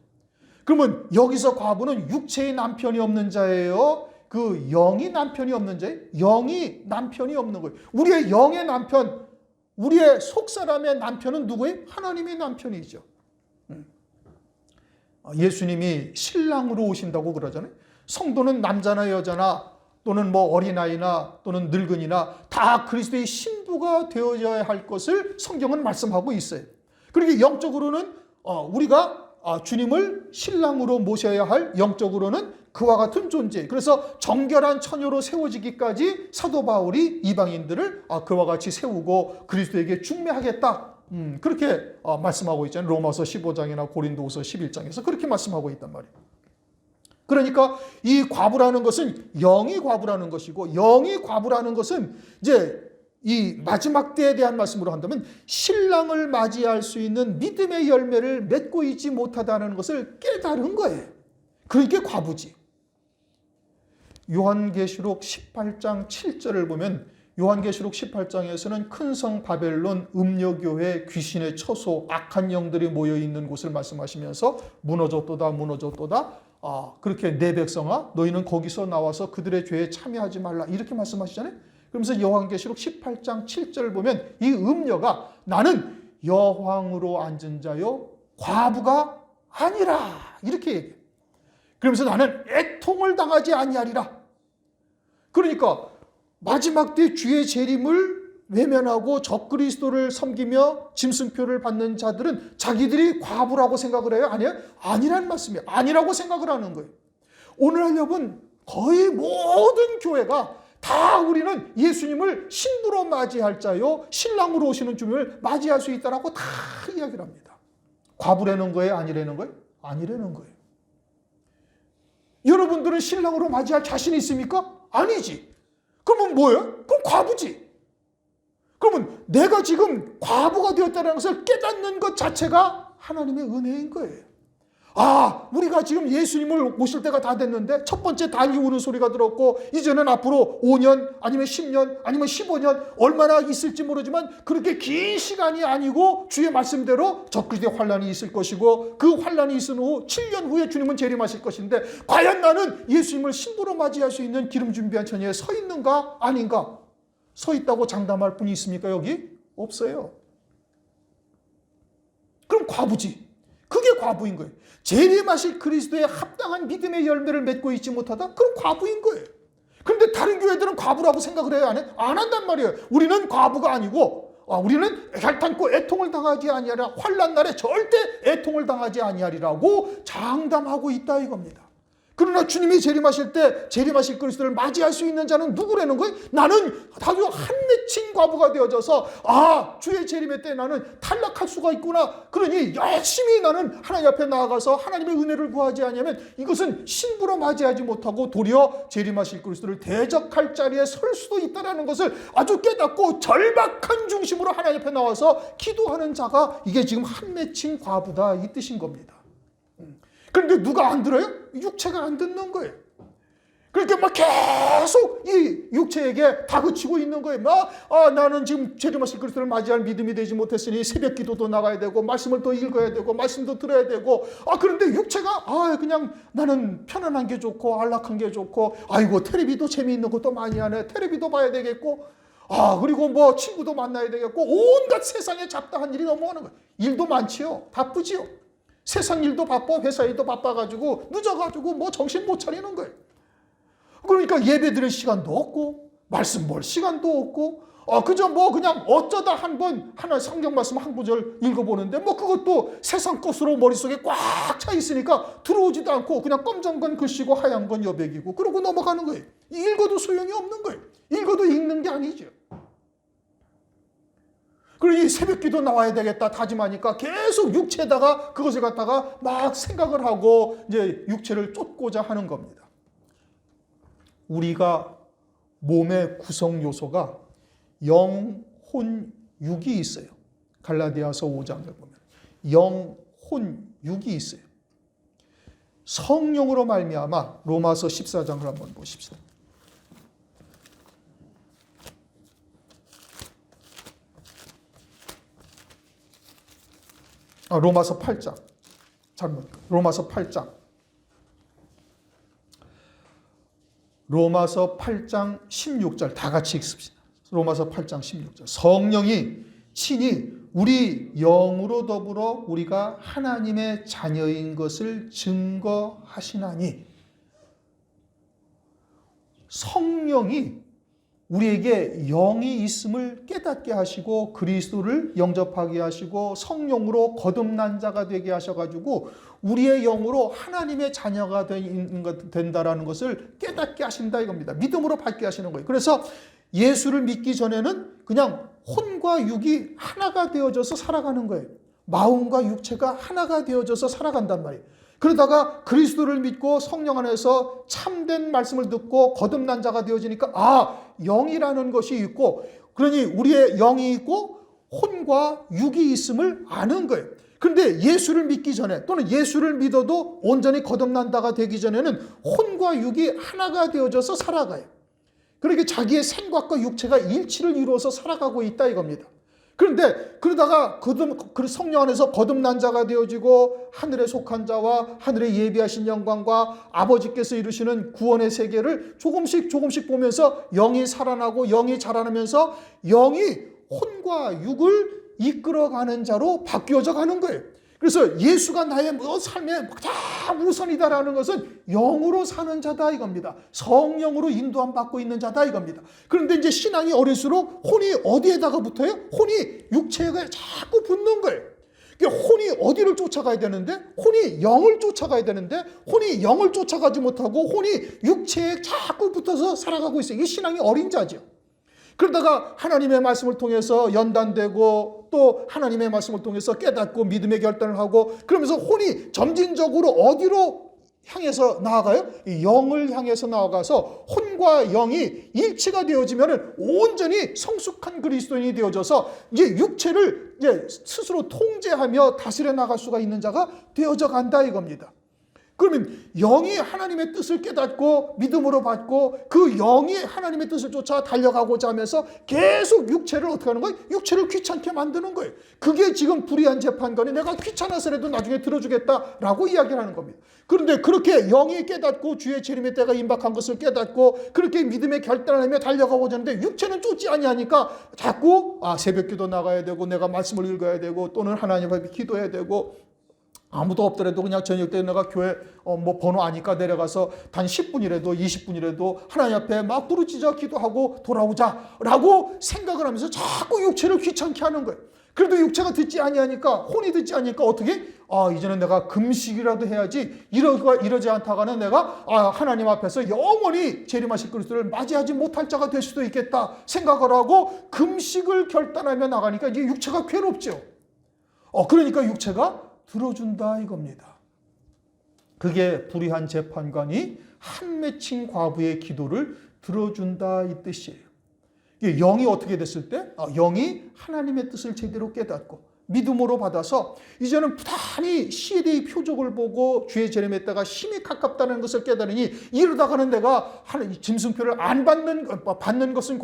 그러면 여기서 과부는 육체의 남편이 없는 자예요? 그 영이 남편이 없는 자예요? 영이 남편이 없는 거예요. 우리의 영의 남편, 우리의 속사람의 남편은 누구예요? 하나님의 남편이죠. 예수님이 신랑으로 오신다고 그러잖아요. 성도는 남자나 여자나 또는 뭐 어린아이나 또는 늙은이나 다 그리스도의 신부가 되어져야 할 것을 성경은 말씀하고 있어요. 그러니까 영적으로는 우리가 주님을 신랑으로 모셔야 할 영적으로는 그와 같은 존재. 그래서 정결한 처녀로 세워지기까지 사도 바울이 이방인들을 그와 같이 세우고 그리스도에게 중매하겠다. 그렇게 말씀하고 있잖아요. 로마서 15장이나 고린도후서 11장에서 그렇게 말씀하고 있단 말이에요. 그러니까 이 과부라는 것은 영이 과부라는 것이고 영이 과부라는 것은 이제 이 마지막 때에 대한 말씀으로 한다면 신랑을 맞이할 수 있는 믿음의 열매를 맺고 있지 못하다는 것을 깨달은 거예요. 그러니까 과부지. 요한계시록 18장 7절을 보면 요한계시록 18장에서는 큰 성 바벨론 음녀교회 귀신의 처소 악한 영들이 모여있는 곳을 말씀하시면서 무너졌도다 무너졌도다 그렇게 내 백성아 너희는 거기서 나와서 그들의 죄에 참여하지 말라 이렇게 말씀하시잖아요. 그러면서 요한계시록 18장 7절을 보면 이 음녀가 나는 여왕으로 앉은 자요 과부가 아니라 이렇게 얘기해요. 그러면서 나는 애통을 당하지 아니하리라. 그러니까 마지막 때 주의 재림을 외면하고 적그리스도를 섬기며 짐승표를 받는 자들은 자기들이 과부라고 생각을 해요? 아니에요? 아니라는 말씀이에요. 아니라고 생각을 하는 거예요. 오늘날 여러분 거의 모든 교회가 다 우리는 예수님을 신부로 맞이할 자요 신랑으로 오시는 주님을 맞이할 수 있다라고 다 이야기를 합니다. 과부라는 거예요? 아니라는 거예요? 아니라는 거예요. 여러분들은 신랑으로 맞이할 자신이 있습니까? 아니지. 그러면 뭐예요? 그럼 과부지. 그러면 내가 지금 과부가 되었다는 것을 깨닫는 것 자체가 하나님의 은혜인 거예요. 우리가 지금 예수님을 모실 때가 다 됐는데 첫 번째 달리 우는 소리가 들었고 이제는 앞으로 5년 아니면 10년 아니면 15년 얼마나 있을지 모르지만 그렇게 긴 시간이 아니고 주의 말씀대로 적그리스도의 환란이 있을 것이고 그 환란이 있은 후 7년 후에 주님은 재림하실 것인데 과연 나는 예수님을 신부로 맞이할 수 있는 기름 준비한 처녀에 서 있는가 아닌가? 서 있다고 장담할 분이 있습니까 여기? 없어요. 그럼 과부지. 그게 과부인 거예요. 재림하실 그리스도의 합당한 믿음의 열매를 맺고 있지 못하다? 그럼 과부인 거예요. 그런데 다른 교회들은 과부라고 생각을 해요? 안 해? 안 한단 말이에요. 우리는 과부가 아니고 우리는 혈탄고 애통을 당하지 아니하리라. 환난 날에 절대 애통을 당하지 아니하리라고 장담하고 있다 이겁니다. 그러나 주님이 재림하실 때 재림하실 그리스도를 맞이할 수 있는 자는 누구라는 거예요? 나는 아주 한 맺힌 과부가 되어져서 주의 재림의 때 나는 탈락할 수가 있구나. 그러니 열심히 나는 하나님 앞에 나아가서 하나님의 은혜를 구하지 않으면 이것은 신부로 맞이하지 못하고 도리어 재림하실 그리스도를 대적할 자리에 설 수도 있다는 것을 아주 깨닫고 절박한 중심으로 하나님 앞에 나와서 기도하는 자가 이게 지금 한 맺힌 과부다 이 뜻인 겁니다. 그런데 누가 안 들어요? 육체가 안 듣는 거예요. 그러니까 막 계속 이 육체에게 다그치고 있는 거예요. 나는 지금 재림하실 그리스도를 맞이할 믿음이 되지 못했으니 새벽 기도도 나가야 되고 말씀을 또 읽어야 되고 말씀도 들어야 되고 그런데 육체가 그냥 나는 편안한 게 좋고 안락한 게 좋고 아이고 텔레비도 재미있는 것도 많이 하네. 텔레비도 봐야 되겠고 그리고 뭐 친구도 만나야 되겠고 온갖 세상에 잡다한 일이 너무 많은 거예요. 일도 많지요. 바쁘지요. 세상 일도 바빠, 회사 일도 바빠가지고 늦어가지고 뭐 정신 못 차리는 거예요. 그러니까 예배 드릴 시간도 없고 말씀 볼 시간도 없고 그저 뭐 그냥 어쩌다 한번 하나 성경 말씀 한 구절 읽어보는데 뭐 그것도 세상 것으로 머릿속에 꽉 차 있으니까 들어오지도 않고 그냥 검정 건 글씨고 하얀 건 여백이고 그러고 넘어가는 거예요. 읽어도 소용이 없는 거예요. 읽어도 읽는 게 아니죠. 그러니 새벽기도 나와야 되겠다 다짐하니까 계속 육체에다가 그것을 갖다가 막 생각을 하고 이제 육체를 쫓고자 하는 겁니다. 우리가 몸의 구성 요소가 영, 혼, 육이 있어요. 갈라디아서 5장을 보면 영, 혼, 육이 있어요. 성령으로 말미암아 로마서 14장을 한번 보십시다. 로마서 8장. 로마서 8장. 로마서 8장 16절 다 같이 읽습시다. 로마서 8장 16절. 성령이 친히 우리 영으로 더불어 우리가 하나님의 자녀인 것을 증거하시나니 성령이 우리에게 영이 있음을 깨닫게 하시고 그리스도를 영접하게 하시고 성령으로 거듭난 자가 되게 하셔가지고 우리의 영으로 하나님의 자녀가 된다라는 것을 깨닫게 하신다 이겁니다. 믿음으로 받게 하시는 거예요. 그래서 예수를 믿기 전에는 그냥 혼과 육이 하나가 되어져서 살아가는 거예요. 마음과 육체가 하나가 되어져서 살아간단 말이에요. 그러다가 그리스도를 믿고 성령 안에서 참된 말씀을 듣고 거듭난 자가 되어지니까 영이라는 것이 있고 그러니 우리의 영이 있고 혼과 육이 있음을 아는 거예요. 그런데 예수를 믿기 전에 또는 예수를 믿어도 온전히 거듭난 자가 되기 전에는 혼과 육이 하나가 되어져서 살아가요. 그러니까 자기의 생각과 육체가 일치를 이루어서 살아가고 있다 이겁니다. 그런데 그러다가 성령 안에서 거듭난 자가 되어지고 하늘에 속한 자와 하늘에 예비하신 영광과 아버지께서 이루시는 구원의 세계를 조금씩 보면서 영이 살아나고 영이 자라나면서 영이 혼과 육을 이끌어가는 자로 바뀌어져 가는 거예요. 그래서 예수가 나의 삶의 가장 우선이다라는 것은 영으로 사는 자다 이겁니다. 성령으로 인도함 받고 있는 자다 이겁니다. 그런데 이제 신앙이 어릴수록 혼이 어디에다가 붙어요? 혼이 육체에 자꾸 붙는 거예요. 그러니까 혼이 어디를 쫓아가야 되는데 혼이 영을 쫓아가야 되는데 혼이 영을 쫓아가지 못하고 혼이 육체에 자꾸 붙어서 살아가고 있어요. 이게 신앙이 어린 자죠. 그러다가 하나님의 말씀을 통해서 연단되고 또 하나님의 말씀을 통해서 깨닫고 믿음의 결단을 하고 그러면서 혼이 점진적으로 어디로 향해서 나아가요? 영을 향해서 나아가서 혼과 영이 일치가 되어지면 온전히 성숙한 그리스도인이 되어져서 이제 육체를 이제 스스로 통제하며 다스려 나갈 수가 있는 자가 되어져 간다 이겁니다. 그러면 영이 하나님의 뜻을 깨닫고 믿음으로 받고 그 영이 하나님의 뜻을 쫓아 달려가고자 하면서 계속 육체를 어떻게 하는 거예요? 육체를 귀찮게 만드는 거예요. 그게 지금 불의한 재판관이 내가 귀찮아서라도 나중에 들어주겠다라고 이야기를 하는 겁니다. 그런데 그렇게 영이 깨닫고 주의 재림의 때가 임박한 것을 깨닫고 그렇게 믿음의 결단을 하며 달려가고자 하는데 육체는 쫓지 아니하니까 자꾸 새벽기도 나가야 되고 내가 말씀을 읽어야 되고 또는 하나님 앞에 기도해야 되고 아무도 없더라도 그냥 저녁 때 내가 교회 번호 아니까 내려가서 단 10분이라도 20분이라도 하나님 앞에 막 부르짖어 기도하고 돌아오자라고 생각을 하면서 자꾸 육체를 귀찮게 하는 거예요. 그래도 육체가 듣지 아니하니까, 혼이 듣지 않으니까 어떻게? 이제는 내가 금식이라도 해야지, 이러지 않다가는 내가 하나님 앞에서 영원히 재림하실 그리스도를 맞이하지 못할 자가 될 수도 있겠다 생각을 하고 금식을 결단하며 나가니까 이제 육체가 괴롭죠. 그러니까 육체가 들어준다 이겁니다. 그게 불의한 재판관이 한 맺힌 과부의 기도를 들어준다 이 뜻이에요. 영이 어떻게 됐을 때? 영이 하나님의 뜻을 제대로 깨닫고 믿음으로 받아서 이제는 부단히 시대의 표적을 보고 주의 재림했다가 심히 가깝다는 것을 깨달으니 이러다가는 내가 짐승표를 안 받는 것은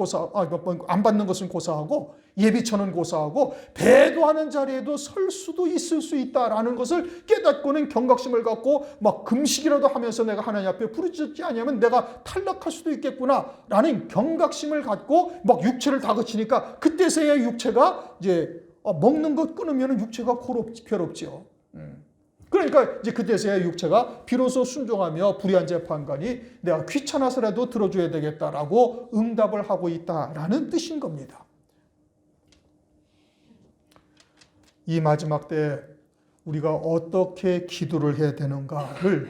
안 받는 것은 고사하고 예비천은 고사하고 배도하는 자리에도 설 수도 있을 수 있다라는 것을 깨닫고는 경각심을 갖고 막 금식이라도 하면서 내가 하나님 앞에 부르짖지 아니하면 내가 탈락할 수도 있겠구나라는 경각심을 갖고 막 육체를 다그치니까 그때서야 육체가 이제 먹는 것 끊으면 육체가 괴롭지요. 그러니까 이제 그때서야 육체가 비로소 순종하며 불의한 재판관이 내가 귀찮아서라도 들어줘야 되겠다라고 응답을 하고 있다라는 뜻인 겁니다. 이 마지막 때 우리가 어떻게 기도를 해야 되는가를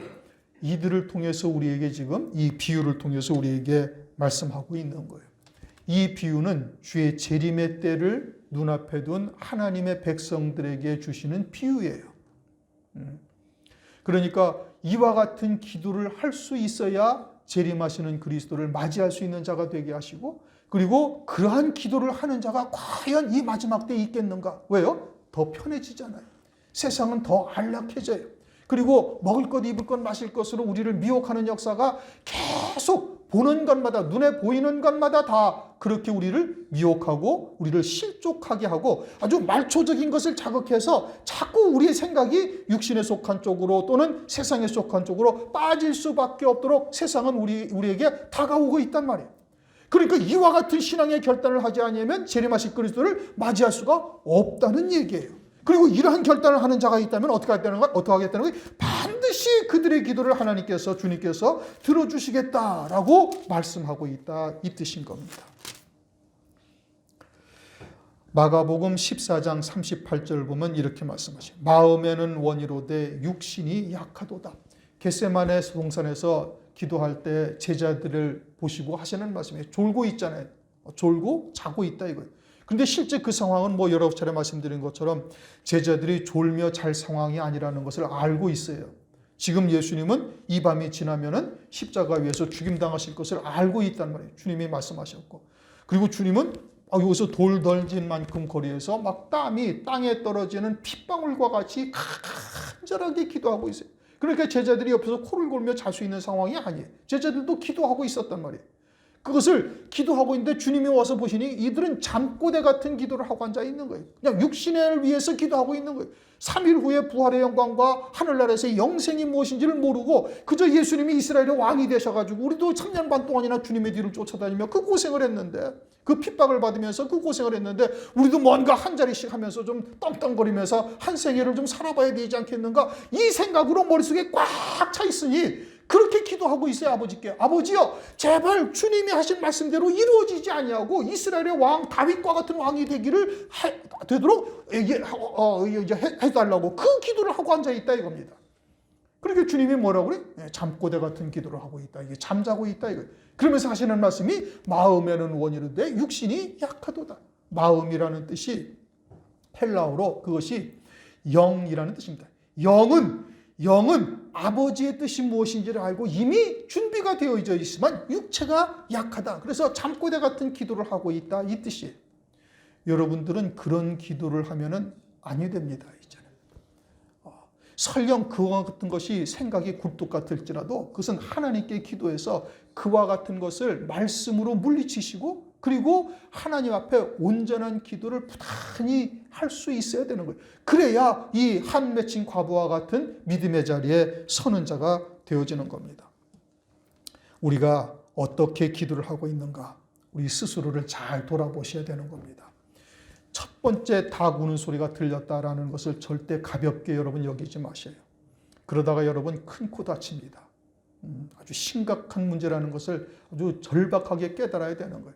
이들을 통해서 우리에게 지금 이 비유를 통해서 우리에게 말씀하고 있는 거예요. 이 비유는 주의 재림의 때를 눈앞에 둔 하나님의 백성들에게 주시는 비유예요. 그러니까 이와 같은 기도를 할 수 있어야 재림하시는 그리스도를 맞이할 수 있는 자가 되게 하시고, 그리고 그러한 기도를 하는 자가 과연 이 마지막 때에 있겠는가? 왜요? 더 편해지잖아요. 세상은 더 안락해져요. 그리고 먹을 것, 입을 것, 마실 것으로 우리를 미혹하는 역사가 계속 보는 것마다, 눈에 보이는 것마다 다 그렇게 우리를 미혹하고 우리를 실족하게 하고 아주 말초적인 것을 자극해서 자꾸 우리의 생각이 육신에 속한 쪽으로 또는 세상에 속한 쪽으로 빠질 수밖에 없도록 세상은 우리에게 다가오고 있단 말이에요. 그러니까 이와 같은 신앙의 결단을 하지 않으면 재림하실 그리스도를 맞이할 수가 없다는 얘기예요. 그리고 이러한 결단을 하는 자가 있다면 어떻게 하겠다는 거예요? 반드시 그들의 기도를 하나님께서, 주님께서 들어주시겠다라고 말씀하고 있다 이 뜻인 겁니다. 마가복음 14장 38절 보면 이렇게 말씀하셔요. 마음에는 원이로되 육신이 약하도다. 겟세마네 동산에서 기도할 때 제자들을 보시고 하시는 말씀이에요. 졸고 있잖아요. 졸고 자고 있다 이거예요. 근데 실제 그 상황은 여러 차례 말씀드린 것처럼 제자들이 졸며 잘 상황이 아니라는 것을 알고 있어요. 지금 예수님은 이 밤이 지나면은 십자가 위에서 죽임당하실 것을 알고 있단 말이에요. 주님이 말씀하셨고. 그리고 주님은 여기서 돌 던진 만큼 거리에서 막 땀이 땅에 떨어지는 핏방울과 같이 간절하게 기도하고 있어요. 그러니까 제자들이 옆에서 코를 골며 잘 수 있는 상황이 아니에요. 제자들도 기도하고 있었단 말이에요. 그것을 기도하고 있는데 주님이 와서 보시니 이들은 잠꼬대 같은 기도를 하고 앉아 있는 거예요. 그냥 육신을 위해서 기도하고 있는 거예요. 3일 후에 부활의 영광과 하늘나라에서의 영생이 무엇인지를 모르고 그저 예수님이 이스라엘의 왕이 되셔가지고 우리도 3년 반 동안이나 주님의 뒤를 쫓아다니며 그 고생을 했는데, 그 핍박을 받으면서 그 고생을 했는데 우리도 뭔가 한 자리씩 하면서 좀 떵떵거리면서 한 생애를 좀 살아봐야 되지 않겠는가, 이 생각으로 머릿속에 꽉 차 있으니 그렇게 기도하고 있어요. 아버지께. 아버지요, 제발 주님이 하신 말씀대로 이루어지지 아니하고 이스라엘의 왕 다윗과 같은 왕이 되도록 해달라고 그 기도를 하고 앉아있다 이겁니다. 그러니까 주님이 뭐라고 그래? 잠꼬대 같은 기도를 하고 있다. 이게 잠자고 있다 이거. 그러면서 하시는 말씀이 마음에는 원이로되 육신이 약하도다. 마음이라는 뜻이 헬라어로 그것이 영이라는 뜻입니다. 영은 아버지의 뜻이 무엇인지를 알고 이미 준비가 되어져 있지만 육체가 약하다. 그래서 잠꼬대 같은 기도를 하고 있다 이 뜻이에요. 여러분들은 그런 기도를 하면은 아니 됩니다. 이제는 설령 그와 같은 것이 생각이 굴뚝 같을지라도 그것은 하나님께 기도해서 그와 같은 것을 말씀으로 물리치시고 그리고 하나님 앞에 온전한 기도를 부단히 할 수 있어야 되는 거예요. 그래야 이 한 맺힌 과부와 같은 믿음의 자리에 서는 자가 되어지는 겁니다. 우리가 어떻게 기도를 하고 있는가, 우리 스스로를 잘 돌아보셔야 되는 겁니다. 첫 번째 닭 우는 소리가 들렸다라는 것을 절대 가볍게 여러분 여기지 마셔요. 그러다가 여러분 큰 코 다칩니다. 아주 심각한 문제라는 것을 아주 절박하게 깨달아야 되는 거예요.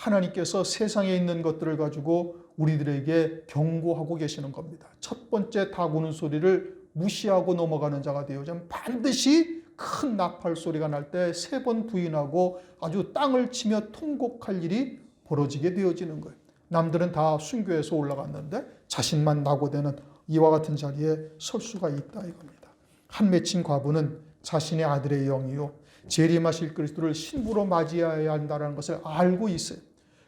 하나님께서 세상에 있는 것들을 가지고 우리들에게 경고하고 계시는 겁니다. 첫 번째 닭 우는 소리를 무시하고 넘어가는 자가 되어야지 반드시 큰 나팔 소리가 날 때 3번 부인하고 아주 땅을 치며 통곡할 일이 벌어지게 되어지는 거예요. 남들은 다 순교해서 올라갔는데 자신만 낙오되는 이와 같은 자리에 설 수가 있다 이겁니다. 한 맺힌 과부는 자신의 아들의 영이요 재림하실 그리스도를 신부로 맞이해야 한다는 것을 알고 있어요.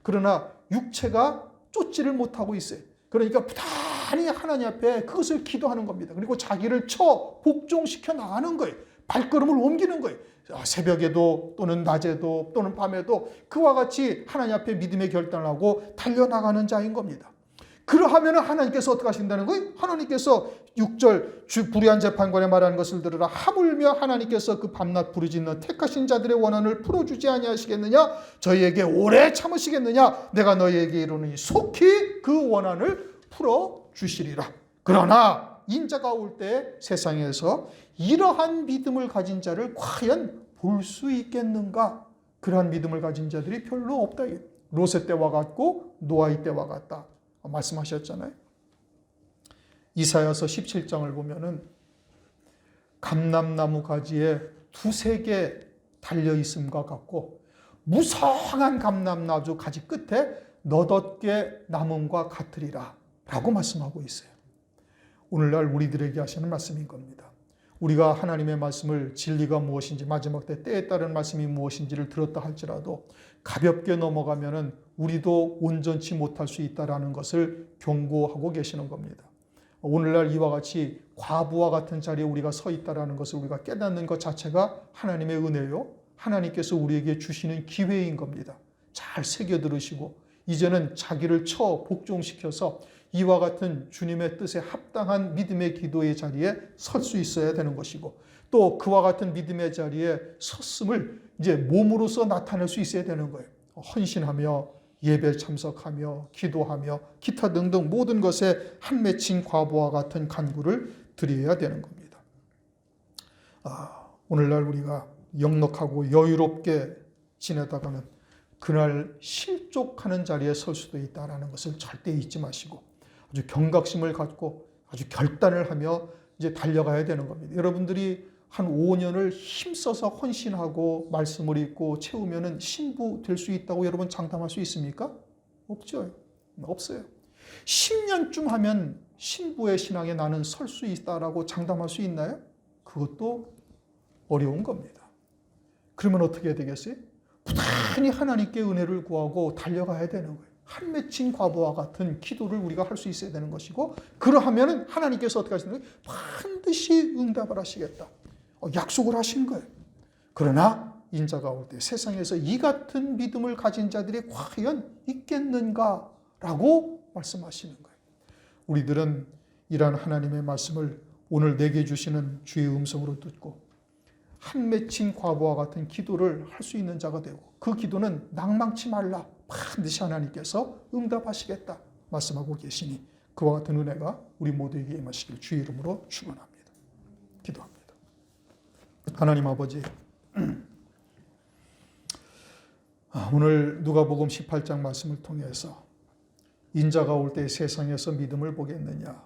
그러나 육체가 쫓지를 못하고 있어요. 그러니까 부단히 하나님 앞에 그것을 기도하는 겁니다. 그리고 자기를 복종시켜 나가는 거예요. 발걸음을 옮기는 거예요. 새벽에도 또는 낮에도 또는 밤에도 그와 같이 하나님 앞에 믿음의 결단을 하고 달려나가는 자인 겁니다. 그러하면 하나님께서 어떻게 하신다는 거예요? 하나님께서 6절 불의한 재판관에 말하는 것을 들으라. 하물며 하나님께서 그 밤낮 부르짖는 택하신 자들의 원한을 풀어주지 아니하시겠느냐? 저희에게 오래 참으시겠느냐? 내가 너희에게 이르노니 속히 그 원한을 풀어주시리라. 그러나 인자가 올 때 세상에서 이러한 믿음을 가진 자를 과연 볼 수 있겠는가? 그러한 믿음을 가진 자들이 별로 없다. 롯의 때와 같고 노아의 때와 같다 말씀하셨잖아요. 이사야서 17장을 보면은 감람나무 가지에 2-3개 달려있음과 같고 무성한 감람나무 가지 끝에 너덧개 남음과 같으리라 라고 말씀하고 있어요. 오늘날 우리들에게 하시는 말씀인 겁니다. 우리가 하나님의 말씀을 진리가 무엇인지 마지막 때에 따른 말씀이 무엇인지를 들었다 할지라도 가볍게 넘어가면은 우리도 온전치 못할 수 있다라는 것을 경고하고 계시는 겁니다. 오늘날 이와 같이 과부와 같은 자리에 우리가 서 있다라는 것을 우리가 깨닫는 것 자체가 하나님의 은혜요. 하나님께서 우리에게 주시는 기회인 겁니다. 잘 새겨 들으시고 이제는 자기를 복종시켜서 이와 같은 주님의 뜻에 합당한 믿음의 기도의 자리에 설 수 있어야 되는 것이고 또 그와 같은 믿음의 자리에 섰음을 이제 몸으로서 나타낼 수 있어야 되는 거예요. 헌신하며 예배 참석하며 기도하며 기타 등등 모든 것에 한 맺힌 과부와 같은 간구를 드려야 되는 겁니다. 오늘날 우리가 역력하고 여유롭게 지내다가는 그날 실족하는 자리에 설 수도 있다는 것을 절대 잊지 마시고 아주 경각심을 갖고 아주 결단을 하며 이제 달려가야 되는 겁니다. 여러분들이 한 5년을 힘써서 헌신하고 말씀을 읽고 채우면은 신부 될 수 있다고 여러분 장담할 수 있습니까? 없죠. 없어요. 10년쯤 하면 신부의 신앙에 나는 설 수 있다라고 장담할 수 있나요? 그것도 어려운 겁니다. 그러면 어떻게 해야 되겠어요? 부단히 하나님께 은혜를 구하고 달려가야 되는 거예요. 한 맺힌 과부와 같은 기도를 우리가 할 수 있어야 되는 것이고 그러하면 하나님께서 어떻게 하시는 거예요? 반드시 응답을 하시겠다. 약속을 하신 거예요. 그러나 인자가 올 때 세상에서 이 같은 믿음을 가진 자들이 과연 있겠는가라고 말씀하시는 거예요. 우리들은 이러한 하나님의 말씀을 오늘 내게 주시는 주의 음성으로 듣고 한 맺힌 과부와 같은 기도를 할 수 있는 자가 되고 그 기도는 낭망치 말라. 반드시 하나님께서 응답하시겠다 말씀하고 계시니 그와 같은 은혜가 우리 모두에게 임하시길 주의 이름으로 축원합니다. 기도합니다. 하나님 아버지, 오늘 누가복음 18장 말씀을 통해서 인자가 올 때 세상에서 믿음을 보겠느냐,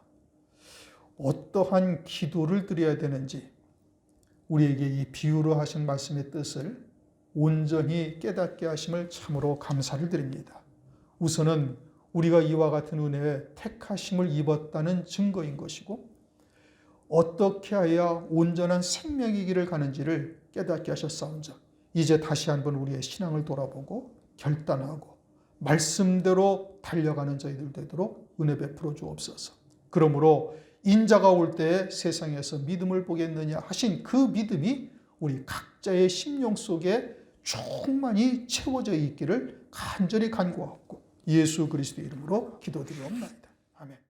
어떠한 기도를 드려야 되는지 우리에게 이 비유로 하신 말씀의 뜻을 온전히 깨닫게 하심을 참으로 감사를 드립니다. 우선은 우리가 이와 같은 은혜에 택하심을 입었다는 증거인 것이고 어떻게 해야 온전한 생명의 길을 가는지를 깨닫게 하셨사온자 이제 다시 한번 우리의 신앙을 돌아보고 결단하고 말씀대로 달려가는 저희들 되도록 은혜 베풀어 주옵소서. 그러므로 인자가 올 때에 세상에서 믿음을 보겠느냐 하신 그 믿음이 우리 각자의 심령 속에 충만히 채워져 있기를 간절히 간구하고 예수 그리스도의 이름으로 기도드리옵나이다. 아멘.